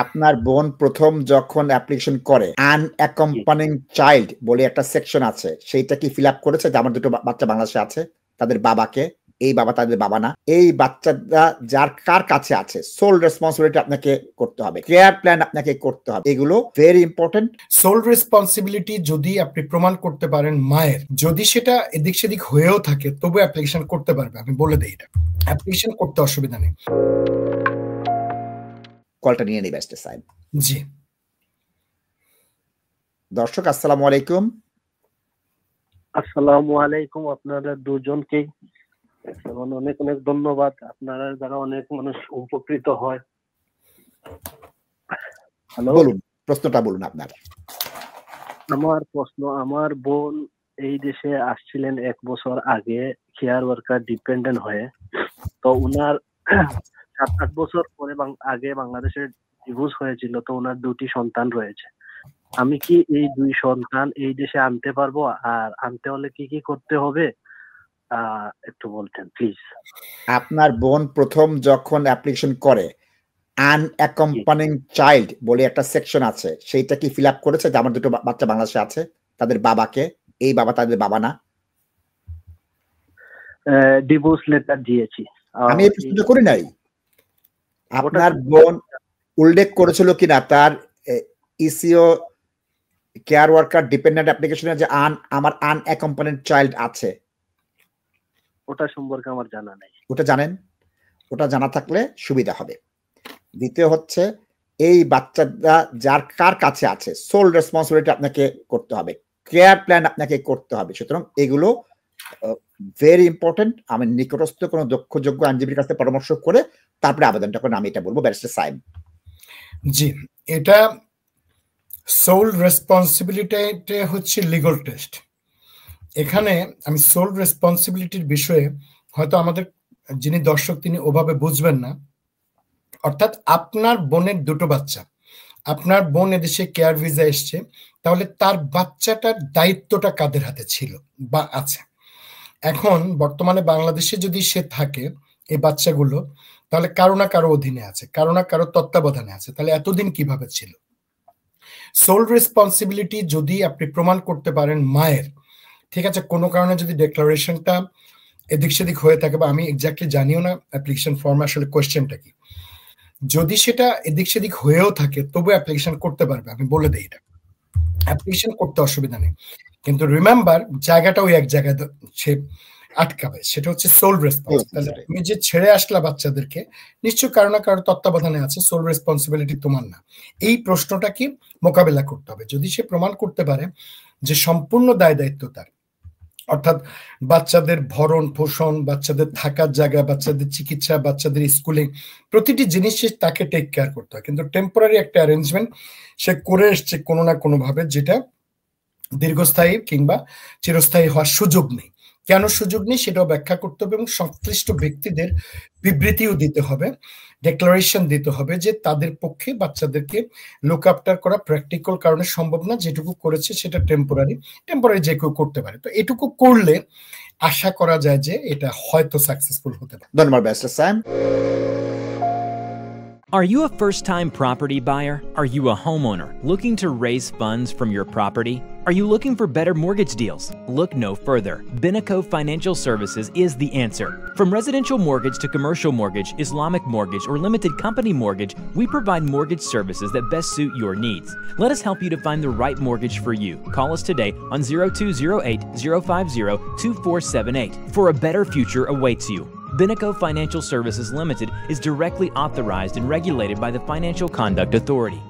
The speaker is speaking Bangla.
আপনার বোন প্রথম যখন অ্যাপ্লিকেশন করে আনঅ্যাকম্পানিং চাইল্ড বলে একটা সেকশন আছে, সেইটা কি ফিল আপ করেছে যে আমার দুটো বাচ্চা বাংলাদেশে আছে, তাদের বাবাকে, এই বাবা তাদের বাবা না, এই বাচ্চাটা যার কার কাছে আছে সোল রেসপন্সিবিলিটি আপনাকে করতে হবে, কেয়ার প্ল্যান আপনাকে করতে হবে, এগুলো ভেরি ইম্পর্টেন্ট। সোল রেসপন্সিবিলিটি যদি আপনি প্রমাণ করতে পারেন মায়ের, যদি সেটা এদিক সেদিক হয়েও থাকে তবু অ্যাপ্লিকেশন করতে পারবে, আমি বলে দিই এটা অ্যাপ্লিকেশন করতে অসুবিধা নেই। কলটা নিয়ে নিবে সাহেব। জি দর্শক আসসালামু আলাইকুম। আসসালামু আলাইকুম আপনাদের দুজনকে অনেক অনেক ধন্যবাদ, আপনারা যারা অনেক মানুষ উপকৃত হয়। হ্যালো, বলুন প্রশ্নটা বলুন আপনার। আমার প্রশ্ন, আমার বোন এই দেশে আসছিলেন 1 বছর আগে কেয়ার ওয়ার্কার ডিপেন্ডেন্ট হয়ে, তো উনার 7-8 বছর পরে আগে বাংলাদেশে ডিভোর্স হয়েছিল, তো উনার 2টি সন্তান রয়েছে। আমি কি এই 2 সন্তান এই দেশে আনতে পারবো? আর আনতে হলে কি কি করতে হবে একটু বলতেন প্লিজ। আপনার বোন প্রথম যখন অ্যাপ্লিকেশন করে আনঅ্যাকম্পানিং চাইল্ড বলে একটা সেকশন আছে, সেইটা কি ফিল আপ করেছে যে আমার দুটো বাচ্চা বাংলাদেশে আছে, তাদের বাবাকে, এই বাবা তাদের বাবা না? ডিভোর্স লেটার দিয়েছি। আমি এই প্রশ্নটা করি নাই। আপনার বোন উল্লেখ করেছিল কিনা তার ইসিও কেয়ার ওয়ার্কার ডিপেন্ডেন্ট অ্যাপ্লিকেশনে যে আমার আনঅ্যাকম্পানিড চাইল্ড আছে? ওটা সম্পর্কে আমার জানা নাই। ওটা জানেন? ওটা জানা থাকলে সুবিধা হবে। দ্বিতীয় হচ্ছে এই বাচ্চাটা যার কার কাছে আছে সোল রেসপন্সিবিলিটি আপনাকে করতে হবে, কেয়ার প্ল্যান আপনাকে করতে হবে। সুতরাং এগুলো ভেরি ইম্পর্টেন্ট। আমি নিকটস্থ কোনো দক্ষযোগ্য আইনজীবীর কাছে পরামর্শ করে তারপরে আবেদনটা করে আমি এটা বলবো। ব্যারিস্টার সাহেব। জি, এটা সোল রেসপন্সিবিলিটি হচ্ছে লিগ্যাল টেস্ট। এখানে আমি সোল রেসপন্সিবিলিটির বিষয়ে হয়তো আমাদের যিনি দর্শক তিনি ওভাবে বুঝবেন না। অর্থাৎ আপনার বোনের 2টো বাচ্চা, আপনার বোন এদেশে কেয়ার ভিসা এসছে, তাহলে তার বাচ্চাটার দায়িত্বটা কাদের হাতে ছিল বা আছে? এখন বর্তমানে বাংলাদেশে যদি সে থাকে এই বাচ্চাগুলো, তাহলে কারো না কারো অধীনে আছে, কারো না কারো তত্ত্বাবধানে আছে। তাহলে এতদিন কিভাবে ছিল? সোল রেসপন্সিবিলিটি যদি আপনি প্রমাণ করতে পারেন মায়ের, ঠিক আছে, কোনো কারণে যদি ডিক্লারেশনটা এদিক সেদিক হয়ে থাকে, বা আমি এক্স্যাক্টলি জানিও না অ্যাপ্লিকেশন ফর্মে আসলে কোয়েশ্চেনটা কি, যদি সেটা এদিক সেদিক হয়েও থাকে তবু অ্যাপ্লিকেশন করতে পারবে, আমি বলে দিই এটা অ্যাপ্লিকেশন করতে অসুবিধা নেই। কিন্তু রিমেম্বার জায়গাটা ওই এক জায়গায় সে আটকাবে, সেটা হচ্ছে সোল রেসপন্সিবিলিটি। তুমি যে ছেড়ে আসলা বাচ্চাদেরকে, নিশ্চয় কারো না কারো তত্ত্বাবধানে আছে, সোল রেসপন্সিবিলিটি তোমার না। এই প্রশ্নটা কি মোকাবেলা করতে হবে। যদি সে প্রমাণ করতে পারে যে সম্পূর্ণ দায় দায়িত্ব তার, অর্থাৎ বাচ্চাদের ভরণ পোষণ, বাচ্চাদের থাকার জায়গা, বাচ্চাদের চিকিৎসা, বাচ্চাদের স্কুলিং, প্রতিটি জিনিস তাকে টেক কেয়ার করতে হয়, কিন্তু টেম্পোরারি একটা অ্যারেঞ্জমেন্ট সে করে এসছে কোনো না কোনো ভাবে, যেটা দীর্ঘস্থায়ী কিংবা চিরস্থায়ী হওয়ার সুযোগ নেই। কেন সুযোগ নেই সেটাও ব্যাখ্যা করতে হবে, এবং সংশ্লিষ্ট ব্যক্তিদের বিবৃতিও দিতে হবে, ডিক্লারেশন দিতে হবে যে তাদের পক্ষে বাচ্চাদেরকে লুক আফটার করা প্র্যাকটিক্যাল কারণে সম্ভব না, যেটুকু করেছে সেটা টেম্পোরারি যে কেউ করতে পারে। তো এটুকু করলে আশা করা যায় যে এটা হয়তো সাকসেসফুল হতে পারে। ধন্যবাদ ব্যারিস্টার সাহেব। Are you a first-time property buyer? Are you a homeowner looking to raise funds from your property? Are you looking for better mortgage deals? Look no further. Binaco Financial Services is the answer. From residential mortgage to commercial mortgage, Islamic mortgage, or limited company mortgage, we provide mortgage services that best suit your needs. Let us help you to find the right mortgage for you. Call us today on 0208-050-2478 for a better future awaits you. Binaco Financial Services Limited is directly authorized and regulated by the Financial Conduct Authority.